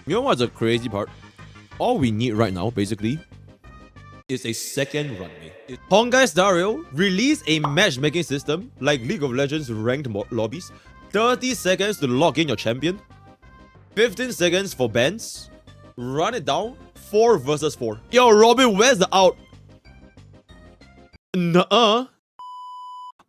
You know what's the crazy part? All we need right now, basically, is a second runway. honkaistarrail released a matchmaking system like League of Legends ranked lobbies. 30 seconds to log in your champion. 15 seconds for bans. Run it down. 4 versus 4. Yo, Robin, where's the out? Nuh-uh.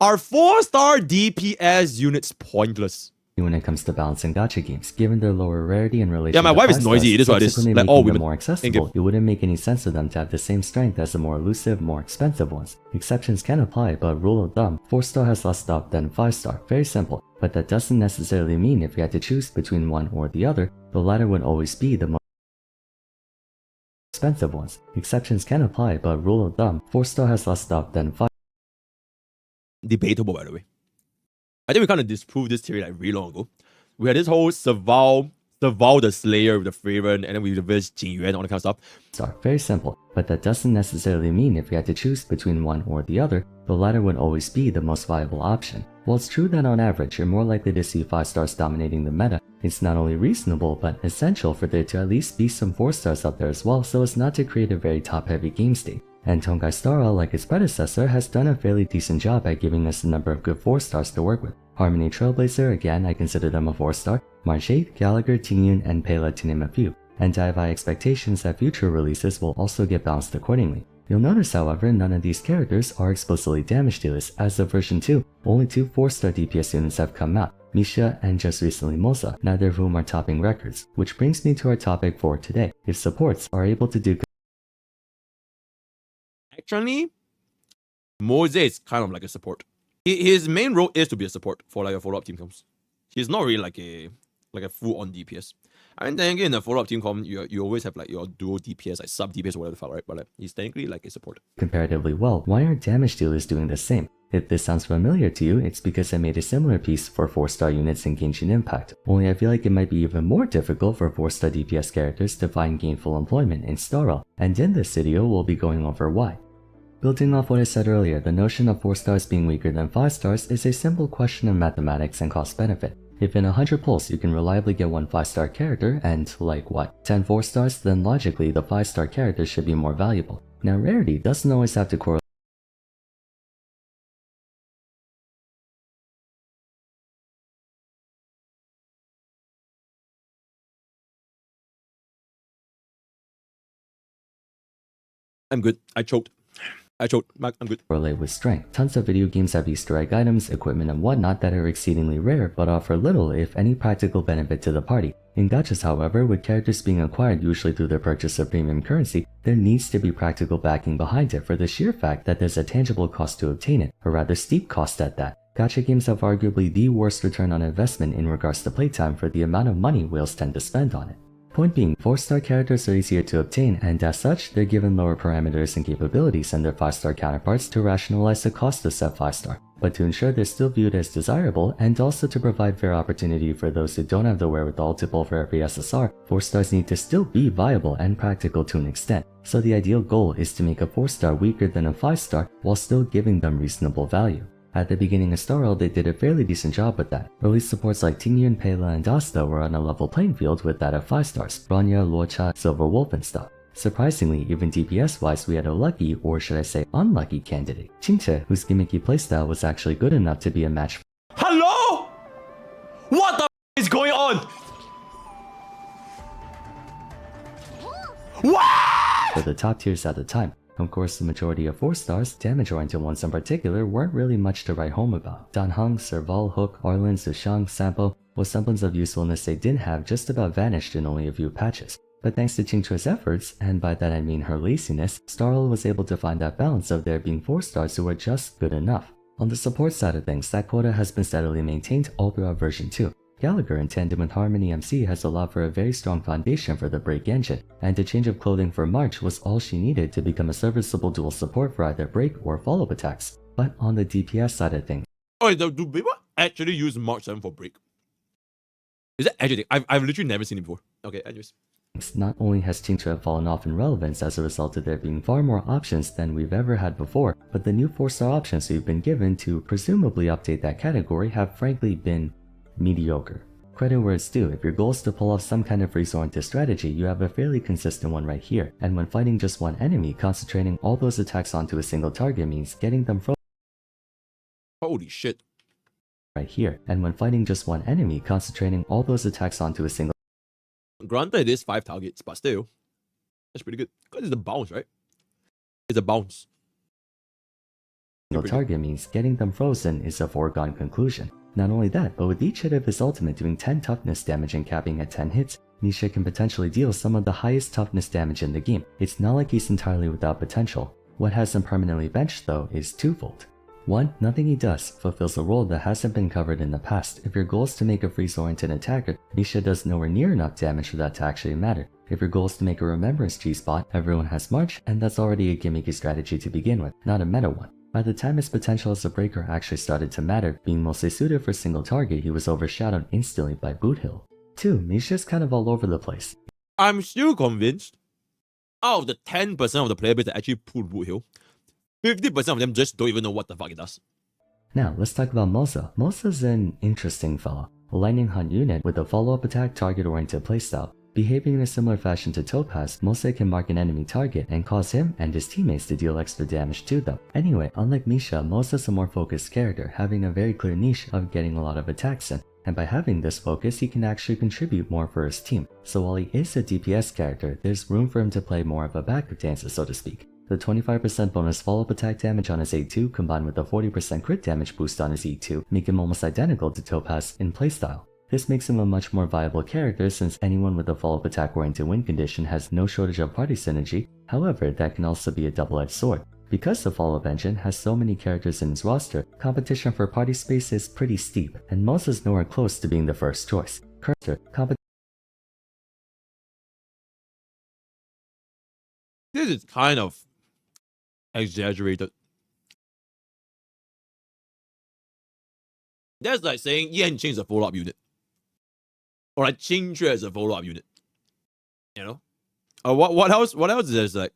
Are 4-star DPS units pointless? When it comes to balancing gacha games, given their lower rarity in relation Yeah, my to wife is noisy. It is what it is. subsequently Like all making them women. more accessible, it wouldn't make any sense for them to have the same strength as the more elusive, more expensive ones. Exceptions can apply, but rule of thumb, 4-star has less stuff than 5-star. Very simple. But that doesn't necessarily mean if you had to choose between one or the other, the latter would always be the most expensive ones. Exceptions can apply, but rule of thumb, 4-star has less stuff than 5. Debatable, by the way. I think we kind of disproved this theory like really long ago. We had this whole Serval the Slayer with the Fraven, and then we reversed Jingyuan and all that kind of stuff. Very simple, but that doesn't necessarily mean if you had to choose between one or the other, the latter would always be the most viable option. While it's true that on average you're more likely to see 5-stars dominating the meta, it's not only reasonable but essential for there to at least be some 4-stars out there as well so as not to create a very top-heavy game state. And honkaistarrail, like its predecessor, has done a fairly decent job at giving us a number of good 4-stars to work with. Harmony Trailblazer, again, I consider them a 4-star, Marshade, Gallagher, Tingyun, and Pela to name a few, and I have high expectations that future releases will also get balanced accordingly. You'll notice, however, none of these characters are explicitly damage dealers. As of version 2, only 2 4-star DPS units have come out, Misha and just recently Moze, neither of whom are topping records, which brings me to our topic for today. If supports are able to do Actually, Moze is kind of like a support. His main role is to be a support for like a follow-up team comms. He's not really like a full-on DPS. I mean, then again, in a follow-up team comm, you always have like your dual DPS, like sub DPS or whatever the fuck, right? But like he's technically like a support. Comparatively well, why aren't damage dealers doing the same? If this sounds familiar to you, it's because I made a similar piece for 4-star units in Genshin Impact. Only I feel like it might be even more difficult for 4-star DPS characters to find gainful employment in starrail, and in this video we'll be going over why. Building off what I said earlier, the notion of 4-stars being weaker than 5-stars is a simple question of mathematics and cost benefit. If in 100 pulls you can reliably get one 5-star character and, like what, 10 4-stars, then logically the 5-star character should be more valuable. Now rarity doesn't always have to correlate. I'm good. I choked. I'm good. Correlate with strength. Tons of video games have Easter egg items, equipment, and whatnot that are exceedingly rare but offer little if any practical benefit to the party. In gachas, however, with characters being acquired usually through their purchase of premium currency, there needs to be practical backing behind it for the sheer fact that there's a tangible cost to obtain it, a rather steep cost at that. Gacha games have arguably the worst return on investment in regards to playtime for the amount of money whales tend to spend on it. Point being, 4-star characters are easier to obtain, and as such, they're given lower parameters and capabilities than their 5-star counterparts to rationalize the cost of said 5-star, but to ensure they're still viewed as desirable, and also to provide fair opportunity for those who don't have the wherewithal to pull for every SSR, 4-stars need to still be viable and practical to an extent, so the ideal goal is to make a 4-star weaker than a 5-star while still giving them reasonable value. At the beginning of starrail, they did a fairly decent job with that. Early supports like Tingyun, Pela, and Asta were on a level playing field with that of 5-stars, Bronya, Luocha, Silver Wolf, and stuff. Surprisingly, even DPS-wise, we had a lucky, or should I say unlucky candidate, Qingche, whose gimmicky playstyle was actually good enough to be a match. Hello? What the is going on? What? For the top tiers at the time. Of course, the majority of 4-stars, damage-oriented ones in particular, weren't really much to write home about. Danheng, Serval, Hook, Arlen, Sushang, Sampo, what semblance of usefulness they did have just about vanished in only a few patches. But thanks to Qingche's efforts, and by that I mean her laziness, starrail was able to find that balance of there being 4-stars who were just good enough. On the support side of things, that quota has been steadily maintained all throughout version 2. Gallagher, in tandem with Harmony MC, has allowed for a very strong foundation for the break engine, and a change of clothing for March was all she needed to become a serviceable dual support for either break or follow-up attacks. But on the DPS side of things, Oh, do people actually use Mark 7 for break? Is that actually? I've literally never seen it before. Okay, anyways. not only has Qingche fallen off in relevance as a result of there being far more options than we've ever had before, but the new 4-star options we've been given to presumably update that category have frankly been mediocre. Credit where it's due, if your goal is to pull off some kind of freeze-oriented strategy, you have a fairly consistent one right here, and when fighting just one enemy, concentrating all those attacks onto a single target means getting them frozen Holy shit. right here, and when fighting just one enemy, concentrating all those attacks onto a single Granted, it is 5 targets, but still, that's pretty good. Because it's a bounce, right? It's a bounce. target means getting them frozen is a foregone conclusion. Not only that, but with each hit of his ultimate doing 10 toughness damage and capping at 10 hits, Misha can potentially deal some of the highest toughness damage in the game. It's not like he's entirely without potential. What has him permanently benched though is twofold. One, nothing he does fulfills a role that hasn't been covered in the past. If your goal is to make a freeze-oriented attacker, Misha does nowhere near enough damage for that to actually matter. If your goal is to make a remembrance G-spot, everyone has March, and that's already a gimmicky strategy to begin with, not a meta one. By the time his potential as a breaker actually started to matter, being mostly suited for single target, he was overshadowed instantly by Boot Hill. 2. Misha's kind of all over the place. I'm still convinced, out of the 10% of the player base that actually pulled Boot Hill, 50% of them just don't even know what the fuck it does. Now, let's talk about Moze. Moze's an interesting fella. A lightning hunt unit with a follow-up attack target-oriented playstyle. Behaving in a similar fashion to Topaz, Moze can mark an enemy target and cause him and his teammates to deal extra damage to them. Anyway, unlike Misha, Moze is a more focused character, having a very clear niche of getting a lot of attacks in. And by having this focus, he can actually contribute more for his team. So while he is a DPS character, there's room for him to play more of a backup dancer, so to speak. The 25% bonus follow-up attack damage on his A2 combined with the 40% crit damage boost on his E2 make him almost identical to Topaz in playstyle. This makes him a much more viable character since anyone with a follow-up attack oriented win condition has no shortage of party synergy. However, that can also be a double-edged sword. Because the follow-up engine has so many characters in its roster, competition for party space is pretty steep, and Moze is nowhere close to being the first choice. This is kind of exaggerated. That's like saying Yanqing is a follow-up unit. Or like Qingxue is a follow-up unit. You know? What else is there? Like,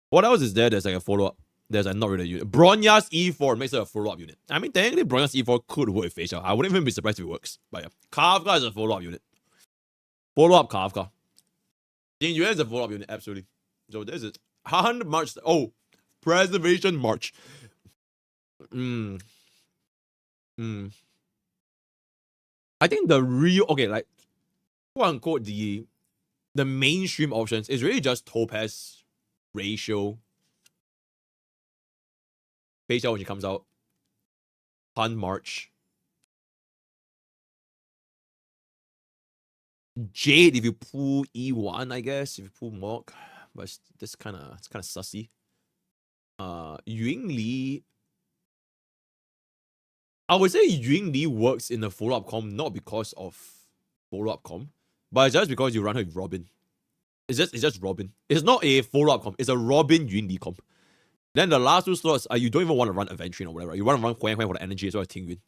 what else is there that's like a follow-up? There's like not really a unit. Bronya's E4 makes it a follow-up unit. I mean, technically Bronya's E4 could work with feixiao. I wouldn't even be surprised if it works. But yeah. Kafka is a follow-up unit. Follow-up Kafka. Jingyuan is a follow-up unit, absolutely. So this is Han March. Oh, Preservation March. I think the real, okay, like, quote unquote, the mainstream options is really just Topaz, Ratio, feixiao when she comes out, Han March, Jade if you pull E1, I guess, if you pull Mock, but it's kind of sussy. Yun Li, I would say Yun Li works in the follow-up comp not because of follow-up comp, but it's just because you run her with Robin. It's just Robin. It's not a follow-up comp. It's a Robin Yun Li comp. Then the last 2 slots, you don't even want to run Aventry or whatever. You want to run Huang Huang for the energy as well as Ting Yun.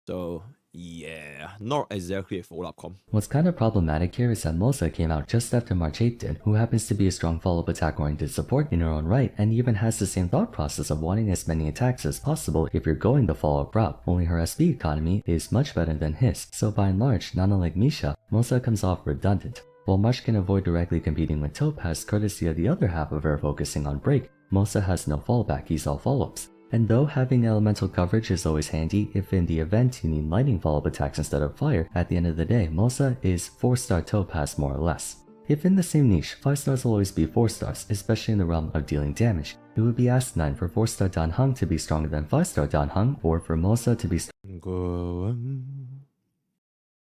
So yeah, not exactly a follow-up comp. What's kind of problematic here is that Moze came out just after March 8 did, who happens to be a strong follow-up attack-oriented support in her own right, and even has the same thought process of wanting as many attacks as possible if you're going the follow-up route, only her SP economy is much better than his, so by and large, not unlike Misha, Moze comes off redundant. While March can avoid directly competing with Topaz courtesy of the other half of her focusing on break, Moze has no fallback, he's all follow-ups. And though having elemental coverage is always handy if in the event you need lightning follow-up attacks instead of fire, at the end of the day, Moze is 4-star Topaz more or less. If in the same niche, 5 stars will always be 4 stars, especially in the realm of dealing damage, it would be asinine for 4-star Dan Heng to be stronger than 5-star Dan Heng, or for Moze to be stronger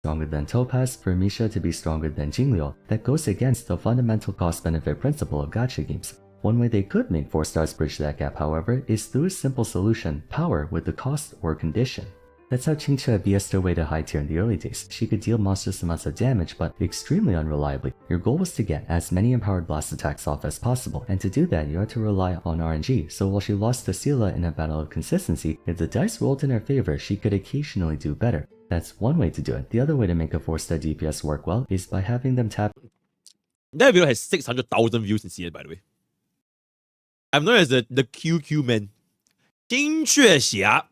than Topaz, for Misha to be stronger than Jingliu. That goes against the fundamental cost-benefit principle of gacha games. One way they could make 4 stars bridge that gap, however, is through a simple solution, power with the cost or condition. That's how Qingxue BS'd her way to high tier in the early days. She could deal monstrous amounts of damage, but extremely unreliably. Your goal was to get as many empowered blast attacks off as possible, and to do that you had to rely on RNG, so while she lost to Scylla in a battle of consistency, if the dice rolled in her favor, she could occasionally do better. That's one way to do it. The other way to make a 4-star DPS work well is by having them tap. That video has 600,000 views in CS, by the way. I'm known as the QQ man. Qingxue Xia.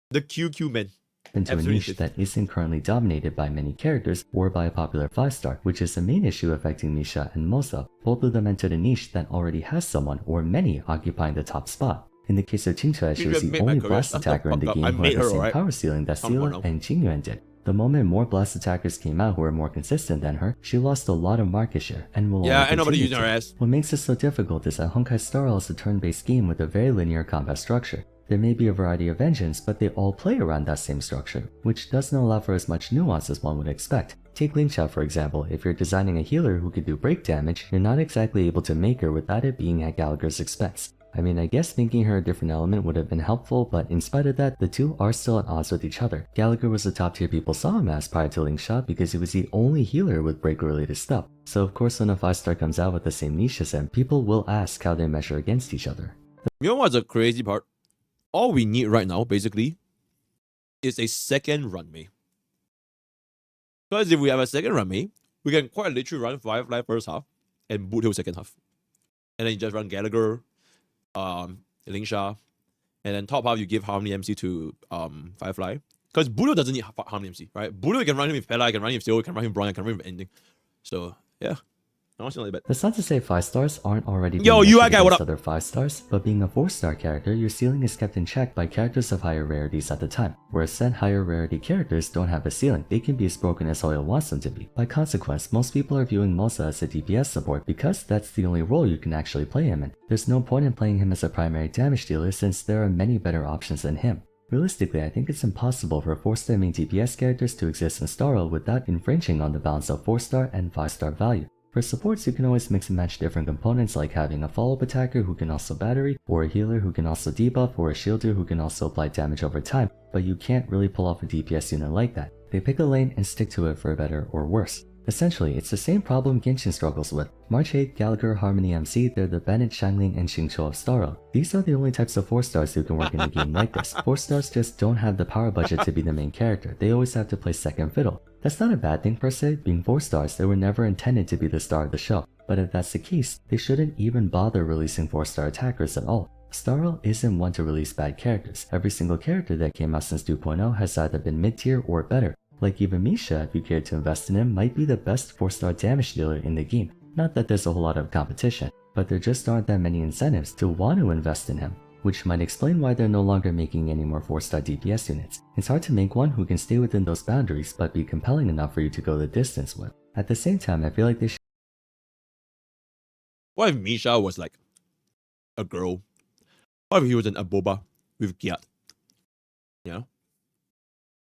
The QQ man. into a Absolutely niche insane. that isn't currently dominated by many characters or by a popular 5-star, which is the main issue affecting Misha and Moze. Both of them entered a niche that already has someone or many occupying the top spot. In the case of Qingque, she was the only blast attacker in the game who had the same power ceiling that Sela and Jingyuan did. The moment more blast attackers came out who were more consistent than her, she lost a lot of market share and will only continue to. What makes it so difficult is that honkaistarrail is a turn-based game with a very linear combat structure. There may be a variety of engines, but they all play around that same structure, which doesn't allow for as much nuance as one would expect. Take Feixiao for example. If you're designing a healer who could do break damage, you're not exactly able to make her without it being at Gallagher's expense. I mean, I guess making her a different element would have been helpful, but in spite of that, the two are still at odds with each other. Gallagher was the top tier people saw him as prior to Feixiao because he was the only healer with break related stuff. So of course when a 5-star comes out with the same niche as him, people will ask how they measure against each other. You know what's the crazy part? All we need right now, basically, is a second runway. Because if we have a second runway, we can quite literally run Firefly first half and Boot Hill second half. And then you just run Gallagher, Lingsha, and then top half you give Harmony MC to Firefly. Because Boot Hill doesn't need Harmony MC, right? Boot Hill you can run him with Pella, you can run him with Steel, you can run him with Bronya, you can run him with anything. So, yeah. That's not to say 5-stars aren't already being Yo, UI guy, what up? other 5-stars, but being a 4-star character, your ceiling is kept in check by characters of higher rarities at the time, whereas said higher rarity characters don't have a ceiling, they can be as broken as Oil wants them to be. By consequence, most people are viewing Moze as a DPS support because that's the only role you can actually play him in. There's no point in playing him as a primary damage dealer since there are many better options than him. Realistically, I think it's impossible for 4-star main DPS characters to exist in starrail without infringing on the balance of 4-star and 5-star value. For supports, you can always mix and match different components like having a follow-up attacker who can also battery, or a healer who can also debuff, or a shielder who can also apply damage over time, but you can't really pull off a DPS unit like that. They pick a lane and stick to it for better or worse. Essentially, it's the same problem Genshin struggles with. March 8, Gallagher, Harmony MC, they're the Bennett, Xiangling, and Xingqiu of starrail. These are the only types of 4-stars who can work in a game like this. 4-stars just don't have the power budget to be the main character, they always have to play second fiddle. That's not a bad thing per se, being 4-stars, they were never intended to be the star of the show. But if that's the case, they shouldn't even bother releasing 4-star attackers at all. starrail isn't one to release bad characters. Every single character that came out since 2.0 has either been mid-tier or better. Like even Misha, if you care to invest in him, might be the best 4-star damage dealer in the game. Not that there's a whole lot of competition, but there just aren't that many incentives to want to invest in him, which might explain why they're no longer making any more 4-star DPS units. It's hard to make one who can stay within those boundaries but be compelling enough for you to go the distance with. At the same time, I feel like they should. What if Misha was like a girl? What if he was an Aboba with Gyat? You know?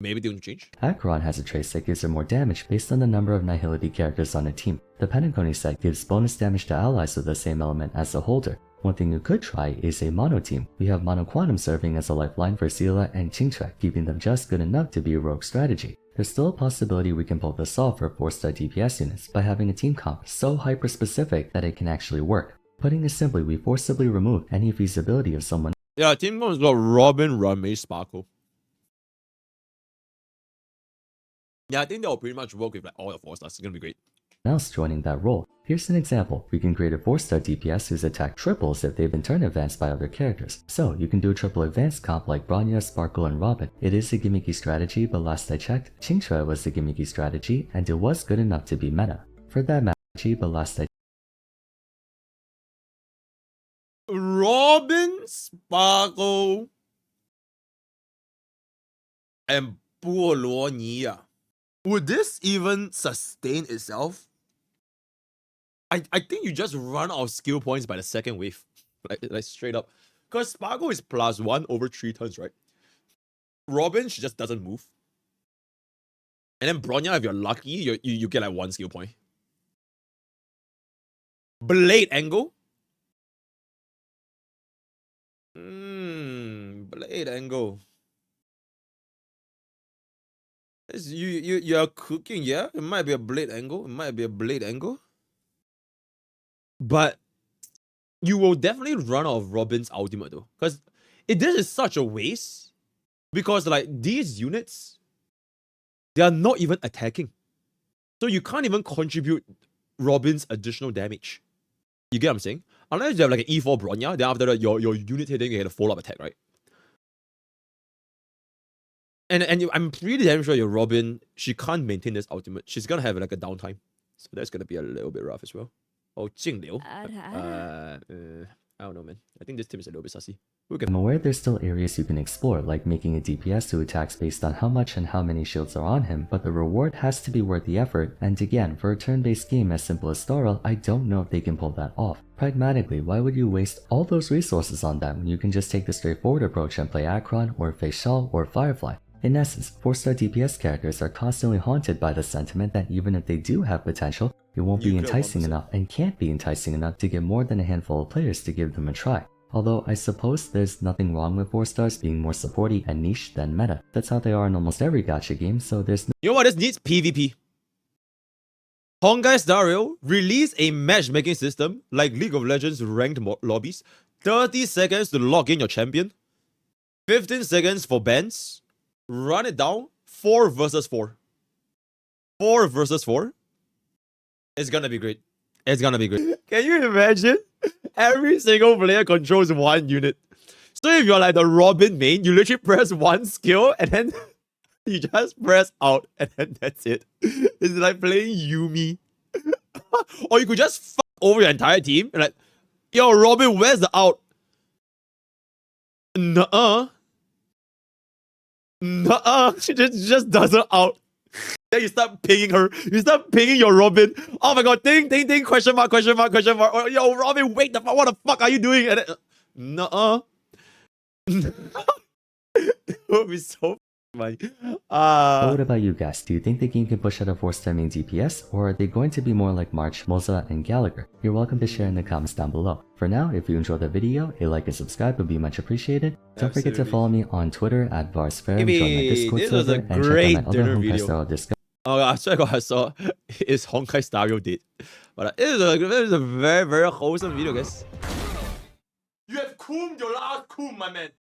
Maybe they won't change. Acheron has a trace that gives her more damage based on the number of Nihility characters on a team. The Penacony set gives bonus damage to allies with the same element as the holder. One thing you could try is a mono team. We have Mono Quantum serving as a lifeline for Sela and Qingque, keeping them just good enough to be a rogue strategy. There's still a possibility we can pull this off for 4-star DPS units by having a team comp so hyper-specific that it can actually work. Putting it simply, we forcibly remove any feasibility of someone. Yeah, team comp has got Robin, Rame, Sparkle. Yeah, I think that will pretty much work with like all the 4-stars. It's gonna be great. Else joining that role. Here's an example. We can create a 4-star DPS whose attack triples if they've been turn advanced by other characters. So you can do a triple advanced comp like Bronya, Sparkle, and Robin. It is a gimmicky strategy, but last I checked, Qingque was the gimmicky strategy, and it was good enough to be meta. For that strategy, but last I Robin, Sparkle, and Buoluonia. Would this even sustain itself? I think you just run out of skill points by the second wave. Like straight up. Because Sparkle is +1 over 3 turns, right? Robin, she just doesn't move. And then Bronya, if you're lucky, you get like 1 skill point. Blade Angle? Blade Angle. You're cooking, yeah? It might be a blade angle. But you will definitely run out of Robin's ultimate though. Because this is such a waste. Because like these units, they are not even attacking. So you can't even contribute Robin's additional damage. You get what I'm saying? Unless you have like an E4 Bronya, then after that your unit hitting, you get a follow-up attack, right? I'm pretty damn sure your Robin, she can't maintain this ultimate. She's gonna have like a downtime. So that's gonna be a little bit rough as well. Oh, Jingliu. I don't know, man. I think this team is a little bit sussy. I'm aware there's still areas you can explore, like making a DPS who attacks based on how much and how many shields are on him, but the reward has to be worth the effort, and again, for a turn-based game as simple as starrail, I don't know if they can pull that off. Pragmatically, why would you waste all those resources on that when you can just take the straightforward approach and play Akron, or feixiao, or Firefly? In essence, 4-star DPS characters are constantly haunted by the sentiment that even if they do have potential, it won't be enticing enough and can't be enticing enough to get more than a handful of players to give them a try. Although I suppose there's nothing wrong with 4-stars being more supporty and niche than meta. That's how they are in almost every gacha game, so there's no— You know what? This needs PvP. honkaistarrail release a matchmaking system like League of Legends ranked lobbies. 30 seconds to log in your champion. 15 seconds for bans. Run it down. 4 versus 4. 4 versus 4. It's gonna be great. It's gonna be great. Can you imagine? Every single player controls one unit. So if you're like the Robin main, you literally press one skill and then you just press out and then that's it. It's like playing Yumi. Or you could just fuck over your entire team and like, yo, Robin, where's the out? Nuh-uh. Nuh-uh. She just does her out. Then you start pinging her. You start pinging your Robin. Oh my god, ding, ding, ding, question mark, question mark, question mark. Oh, yo, Robin, wait the fuck, what the fuck are you doing? And then, nuh-uh. It would be so funny. But what about you guys? Do you think the game can push out a 4-star main DPS, or are they going to be more like March, Moze, and Gallagher? You're welcome to share in the comments down below. For now, if you enjoyed the video, a like and subscribe would be much appreciated. Don't forget to follow me on Twitter at Vars, join my Discord server, and check out my other honkaistarrail Discord. Oh, I swear to God, I saw is honkaistarrail dead. But it is a very, very wholesome video, guys. You have cooled your last cool, my man.